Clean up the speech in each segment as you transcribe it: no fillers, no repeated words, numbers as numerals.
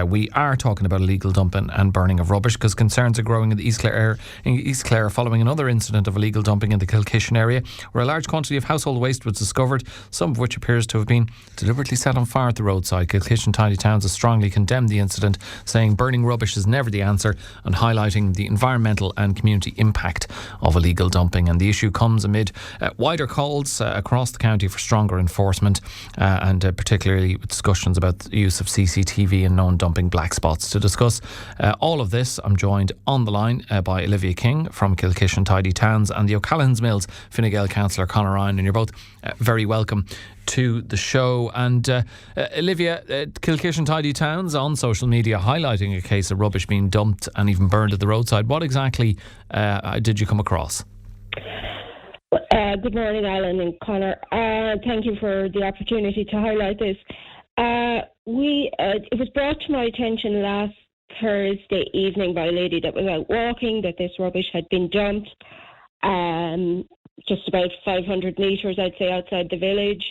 we are talking about illegal dumping and burning of rubbish because concerns are growing in the East Clare following another incident of illegal dumping in the Kilkishen area, where a large quantity of household waste was discovered, some of which appears to have been deliberately set on fire at the roadside. Kilkishen Tidy Towns has strongly condemned the incident, saying burning rubbish is never the answer, and highlighting the environmental and community impact of illegal dumping. And the issue comes amid wider calls across the county for stronger enforcement and particularly discussions about the use of CCTV and known dumping black spots. To discuss all of this, I'm joined on the line by Olivia King from Kilkishen Tidy Towns and the O'Callaghan's Mills Fine Gael Councillor Conor, and you're both very welcome to the show. And Olivia, Kilkishen Tidy Towns on social media highlighting a case of rubbish being dumped and even burned at the roadside. What exactly did you come across? Good morning, Alan and Conor. Thank you for the opportunity to highlight this. It was brought to my attention last Thursday evening by a lady that was out walking that this rubbish had been dumped just about 500 metres, I'd say, outside the village.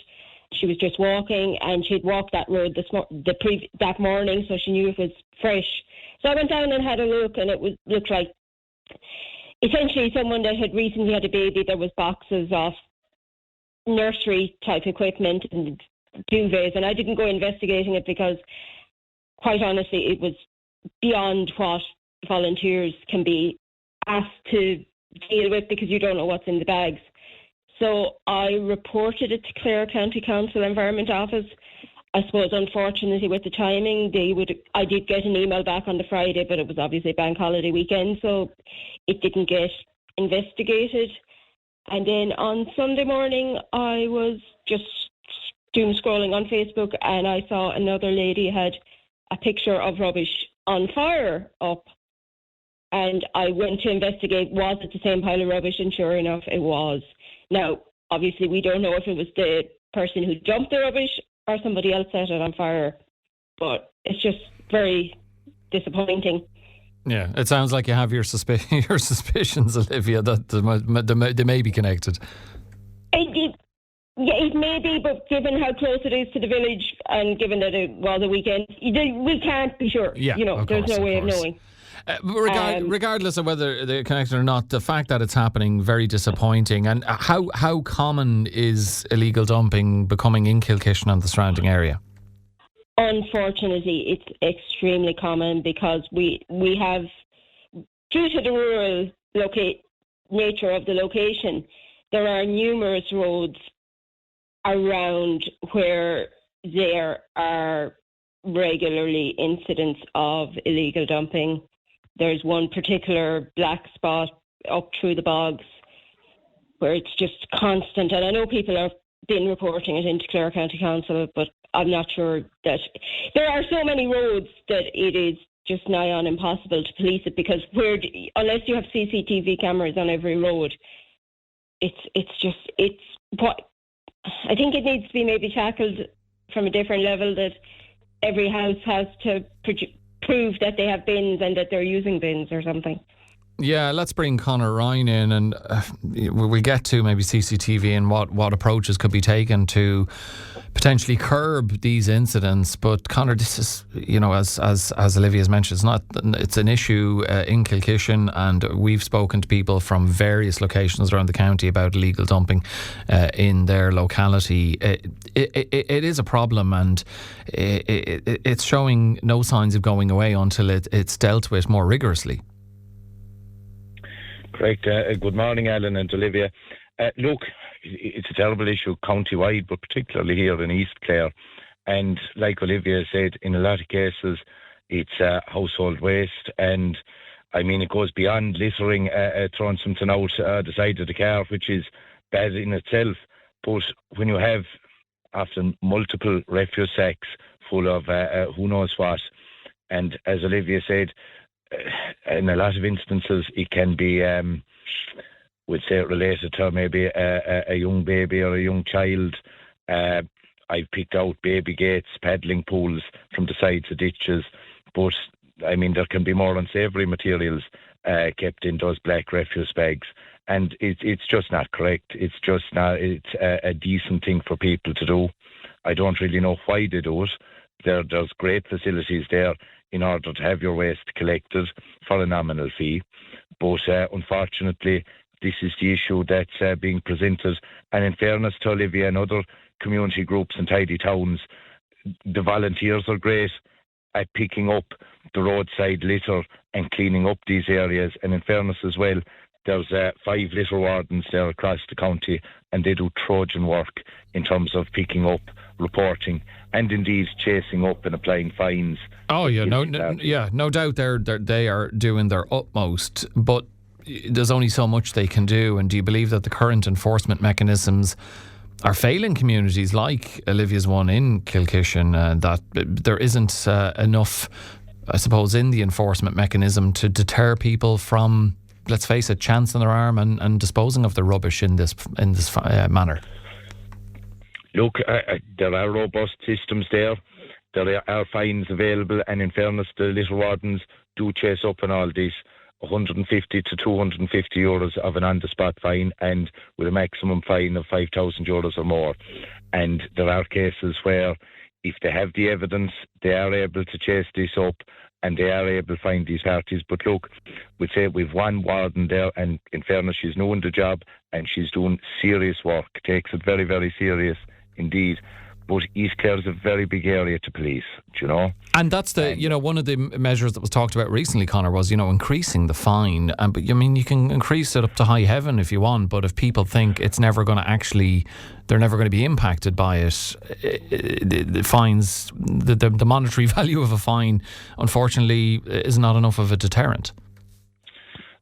She was just walking, and she'd walked that road that morning, so she knew it was fresh. So I went down and had a look, and looked like essentially someone that had recently had a baby. There was boxes of nursery type equipment and duvets, and I didn't go investigating it because, quite honestly, it was beyond what volunteers can be asked to deal with because you don't know what's in the bags. So I reported it to Clare County Council Environment Office. I suppose, unfortunately, with the timing, I did get an email back on the Friday, but it was obviously bank holiday weekend, so it didn't get investigated. And then on Sunday morning, I was just doom scrolling on Facebook, and I saw another lady had a picture of rubbish on fire up. And I went to investigate, was it the same pile of rubbish? And sure enough, it was. Now, obviously, we don't know if it was the person who dumped the rubbish or somebody else set it on fire. But it's just very disappointing. Yeah, it sounds like you have your suspicions, Olivia, that they may be connected. It may be, but given how close it is to the village and given that it was a weekend, we can't be sure. Yeah, there's no way of knowing. Regardless of whether they're connected or not, the fact that it's happening, very disappointing. And how common is illegal dumping becoming in Kilkishen and the surrounding area? Unfortunately, it's extremely common because we have, due to the rural nature of the location, there are numerous roads around where there are regularly incidents of illegal dumping. There's one particular black spot up through the bogs where it's just constant. And I know people have been reporting it into Clare County Council, but I'm not sure that there are so many roads that it is just nigh on impossible to police it because unless you have CCTV cameras on every road, I think it needs to be maybe tackled from a different level, that every house has to prove that they have bins and that they're using bins or something. Yeah, let's bring Conor Ryan in, and we'll get to maybe CCTV and what approaches could be taken to potentially curb these incidents. But Conor, this is, as Olivia's mentioned, it's an issue in Kilkishen, and we've spoken to people from various locations around the county about illegal dumping in their locality. It is a problem, and it's showing no signs of going away until it's dealt with more rigorously. Correct. Good morning, Alan and Olivia. Look, it's a terrible issue county-wide, but particularly here in East Clare. And like Olivia said, in a lot of cases, it's household waste. And, I mean, it goes beyond littering, throwing something out the side of the car, which is bad in itself. But when you have often multiple refuse sacks full of who knows what, and as Olivia said, in a lot of instances, it can be, we'd say, related to maybe a young baby or a young child. I've picked out baby gates, paddling pools from the sides of ditches. But, I mean, there can be more unsavoury materials kept in those black refuse bags. And it's just not correct. It's just not, it's a decent thing for people to do. I don't really know why they do it, There's great facilities there in order to have your waste collected for a nominal fee. But unfortunately, this is the issue that's being presented. And in fairness to Olivia and other community groups and tidy towns, the volunteers are great at picking up the roadside litter and cleaning up these areas. And in fairness as well, there's 5 litter wardens there across the county, and they do Trojan work in terms of picking up, reporting, and indeed chasing up and applying fines. Oh yeah, no doubt they are doing their utmost, but there's only so much they can do. And do you believe that the current enforcement mechanisms are failing communities like Olivia's one in Kilkishen, that there isn't enough, I suppose, in the enforcement mechanism to deter people from, let's face it, chancing their arm and disposing of the rubbish in this manner? Look, there are robust systems there. There are fines available, and in fairness, the litter wardens do chase up on all this. 150 to 250 euros of an on-the-spot fine, and with a maximum fine of 5,000 euros or more. And there are cases where, if they have the evidence, they are able to chase this up and they are able to find these parties. But look, we'd say we've one warden there, and in fairness, she's knowing the job and she's doing serious work, takes it very, very serious indeed. But East Clare is a very big area to police, do you know? And that's one of the measures that was talked about recently, Conor, was, increasing the fine. But I mean, you can increase it up to high heaven if you want, but if people think it's never going to they're never going to be impacted by it, the fines, the monetary value of a fine, unfortunately, is not enough of a deterrent.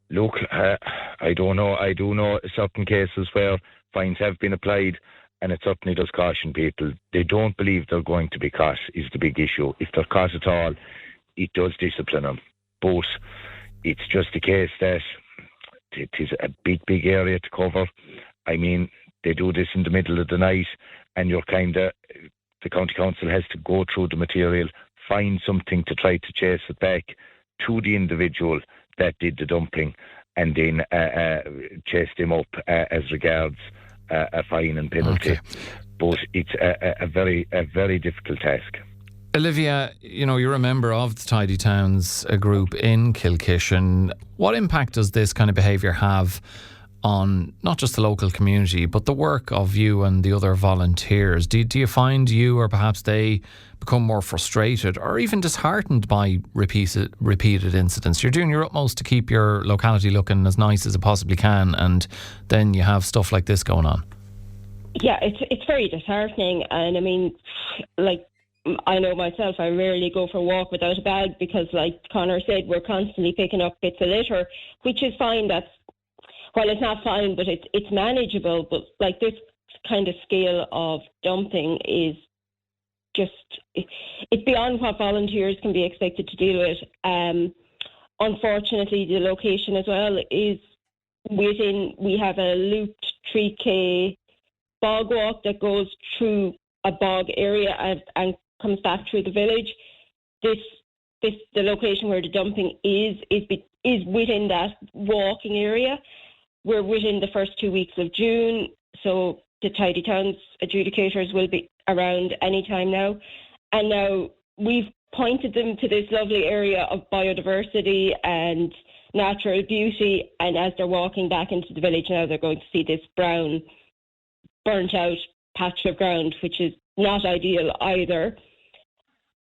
Look, I don't know. I do know certain cases where fines have been applied, and it certainly does caution people. They don't believe they're going to be caught is the big issue. If they're caught at all, it does discipline them. But it's just a case that it is a big, big area to cover. I mean, they do this in the middle of the night, and the county council has to go through the material, find something to try to chase it back to the individual that did the dumping, and then chase them up as regards a fine and penalty. Okay. But it's a very difficult task. Olivia, you're a member of the Tidy Towns group in Kilkishen. What impact does this kind of behaviour have on not just the local community, but the work of you and the other volunteers? Do you find you, or perhaps they, become more frustrated or even disheartened by repeated incidents? You're doing your utmost to keep your locality looking as nice as it possibly can, and then you have stuff like this going on. Yeah, it's very disheartening. And I mean, like, I know myself, I rarely go for a walk without a bag because, like Conor said, we're constantly picking up bits of litter, which is fine. It's not fine, but it's manageable. But like, this kind of scale of dumping is just, it's beyond what volunteers can be expected to deal with. Unfortunately, the location as well is we have a looped 3K bog walk that goes through a bog area and comes back through the village. The location where the dumping is within that walking area. We're within the first 2 weeks of June, so the Tidy Towns adjudicators will be around any time now. And now we've pointed them to this lovely area of biodiversity and natural beauty, and as they're walking back into the village now, they're going to see this brown, burnt out patch of ground, which is not ideal either.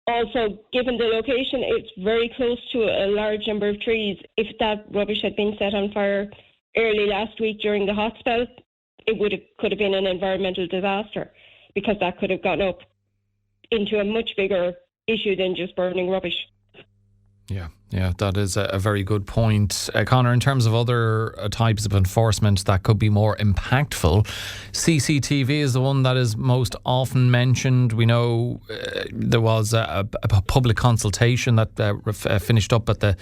Also, given the location, it's very close to a large number of trees. If that rubbish had been set on fire early last week during the hot spell, it could have been an environmental disaster, because that could have gone up into a much bigger issue than just burning rubbish. Yeah, that is a very good point. Conor, in terms of other types of enforcement that could be more impactful, CCTV is the one that is most often mentioned. We know there was a public consultation that finished up at the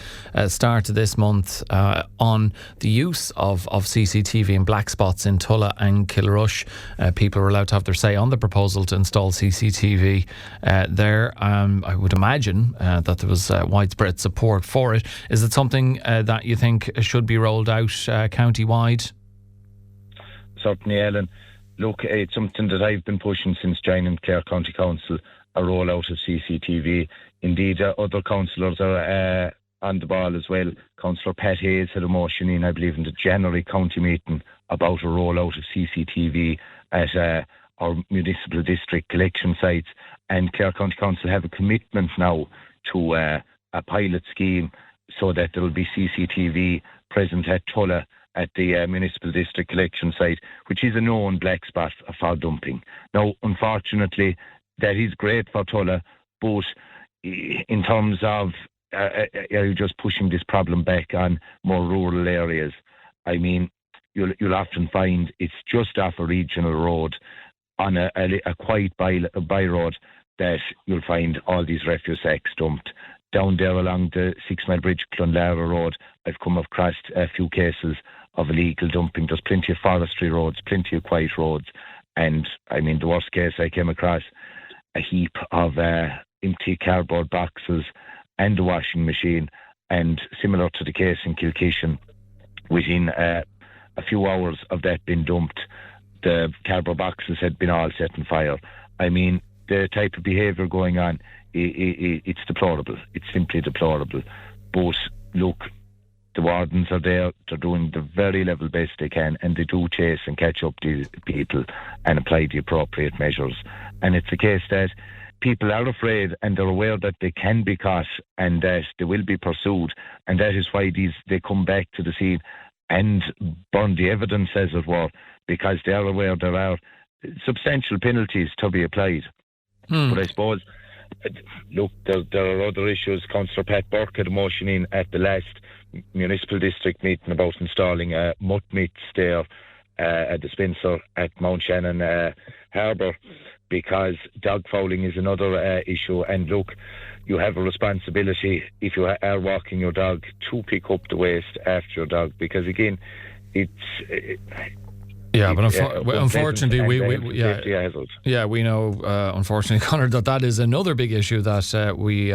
start of this month on the use of CCTV and blackspots in Tulla and Kilrush. People were allowed to have their say on the proposal to install CCTV there. I would imagine that there was widespread support for it. Is it something that you think should be rolled out county-wide? Certainly, Ellen. Look, it's something that I've been pushing since joining Clare County Council. a rollout of CCTV. Indeed, other councillors are on the ball as well. Councillor Pat Hayes had a motion in, I believe, in the January county meeting about a rollout of CCTV at our municipal district collection sites. And Clare County Council have a commitment now to a pilot scheme so that there will be CCTV present at Tulla at the municipal district collection site, which is a known black spot for dumping. Now, unfortunately, that is great for Tulla, but in terms of you're just pushing this problem back on more rural areas. I mean, you'll often find it's just off a regional road on a quiet by road that you'll find all these refuse sacks dumped. Down there along the 6 Mile Bridge, Clonlara Road, I've come across a few cases of illegal dumping. There's plenty of forestry roads, plenty of quiet roads. And I mean, the worst case I came across, a heap of empty cardboard boxes and a washing machine. And similar to the case in Kilkishen, within a few hours of that being dumped, the cardboard boxes had been all set on fire. I mean, the type of behaviour going on, it's deplorable. It's simply deplorable. But look, the wardens are there. They're doing the very level best they can, and they do chase and catch up these people and apply the appropriate measures. And it's a case that people are afraid and they're aware that they can be caught and that they will be pursued. And that is why they come back to the scene and burn the evidence, as it were, because they are aware there are substantial penalties to be applied. But I suppose, look, there are other issues. Councillor Pat Burke had a motion in at the last municipal district meeting about installing mutt meats there at the Spencer at Mount Shannon Harbour, because dog fouling is another issue. And look, you have a responsibility, if you are walking your dog, to pick up the waste after your dog, because again, yeah, but unfortunately, we know, unfortunately, Conor, that is another big issue that we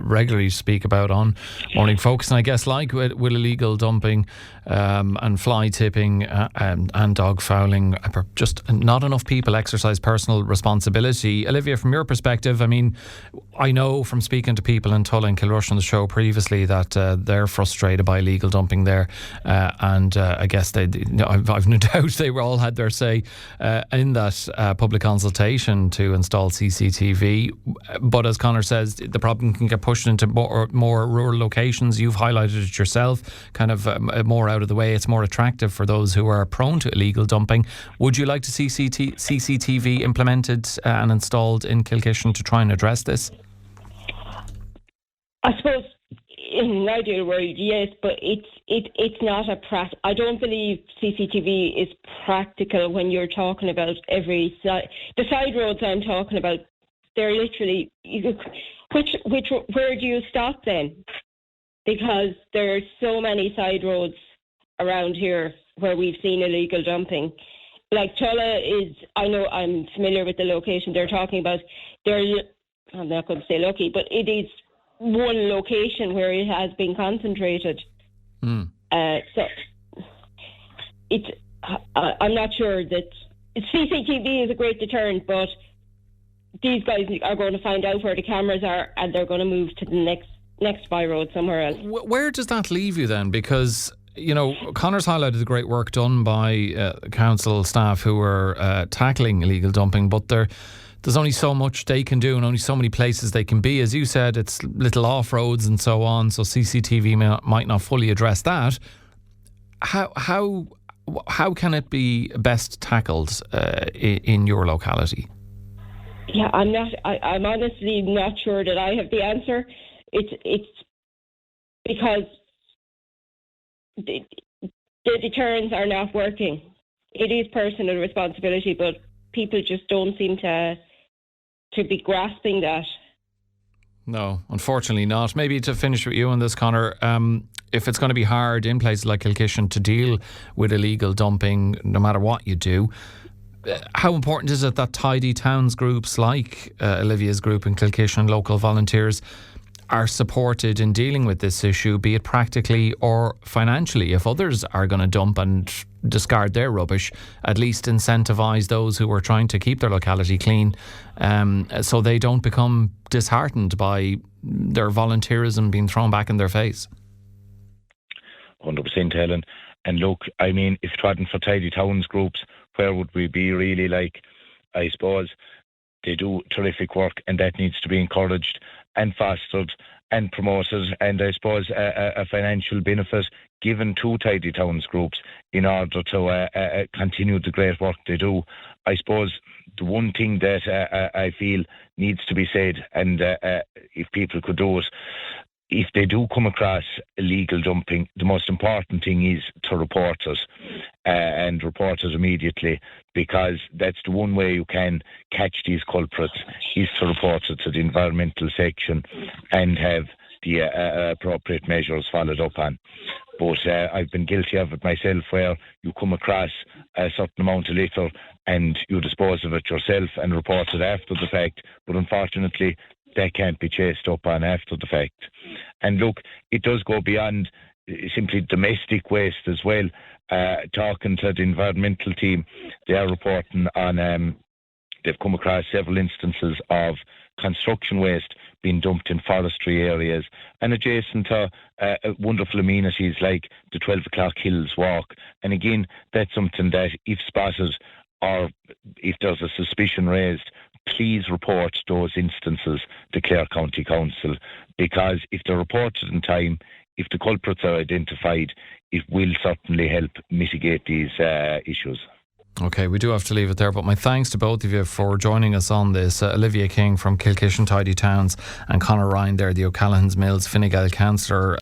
regularly speak about on Morning Focus. And I guess, like with illegal dumping and fly tipping and dog fouling, just not enough people exercise personal responsibility. Olivia, from your perspective, I mean, I know from speaking to people in Tulla and Kilrush on the show previously that they're frustrated by illegal dumping there, and I guess I've no doubt they all had their say in that public consultation to install CCTV. But as Conor says, the problem can get pushed into more rural locations. You've highlighted it yourself, kind of more out of the way. It's more attractive for those who are prone to illegal dumping. Would you like to see CCTV implemented and installed in Kilkishen to try and address this? I suppose in an ideal world, yes, but it's not I don't believe CCTV is practical when you're talking about every side. The side roads I'm talking about, they're literally where do you stop then? Because there are so many side roads around here where we've seen illegal dumping. Like Tulla is, I know, I'm familiar with the location they're talking about. I'm not going to say lucky, but it is one location where it has been concentrated. So I'm not sure that CCTV is a great deterrent, but these guys are going to find out where the cameras are and they're going to move to the next by road somewhere else. Where does that leave you then? Because, you know, Conor's highlighted the great work done by council staff who are tackling illegal dumping, but there's only so much they can do and only so many places they can be. As you said, it's little off-roads and so on, so CCTV might not fully address that. How can it be best tackled in your locality? Yeah, I'm honestly not sure that I have the answer. It's because the deterrents are not working. It is personal responsibility, but people just don't seem to be grasping that. No, unfortunately not. Maybe to finish with you on this, Conor, if it's going to be hard in places like Kilkishen to deal with illegal dumping, no matter what you do, how important is it that tidy towns groups like Olivia's group in Kilkishen, local volunteers, are supported in dealing with this issue, be it practically or financially. If others are going to dump and discard their rubbish, at least incentivise those who are trying to keep their locality clean, so they don't become disheartened by their volunteerism being thrown back in their face. 100%, Helen. And look, I mean, if it wasn't for Tidy Towns groups, where would we be really? Like, I suppose they do terrific work, and that needs to be encouraged and fostered and promoted, and I suppose a financial benefit given to Tidy Towns groups in order to continue the great work they do. I suppose the one thing that I feel needs to be said, and if people could do it, if they do come across illegal dumping, the most important thing is to report it, and report it immediately, because that's the one way you can catch these culprits, is to report it to the environmental section and have the appropriate measures followed up on. But I've been guilty of it myself, where you come across a certain amount of litter and you dispose of it yourself and report it after the fact, but unfortunately that can't be chased up on after the fact. And look, it does go beyond simply domestic waste as well. Talking to the environmental team, they are reporting on, they've come across several instances of construction waste being dumped in forestry areas and adjacent to wonderful amenities like the 12 o'clock Hills Walk. And again, that's something that, if spotted or if there's a suspicion raised, please report those instances to Clare County Council, because if they're reported in time, if the culprits are identified, it will certainly help mitigate these issues. Okay, we do have to leave it there, but my thanks to both of you for joining us on this. Olivia King from Kilkishen Tidy Towns and Conor Ryan there, the O'Callaghan's Mills Fine Gael Councillor.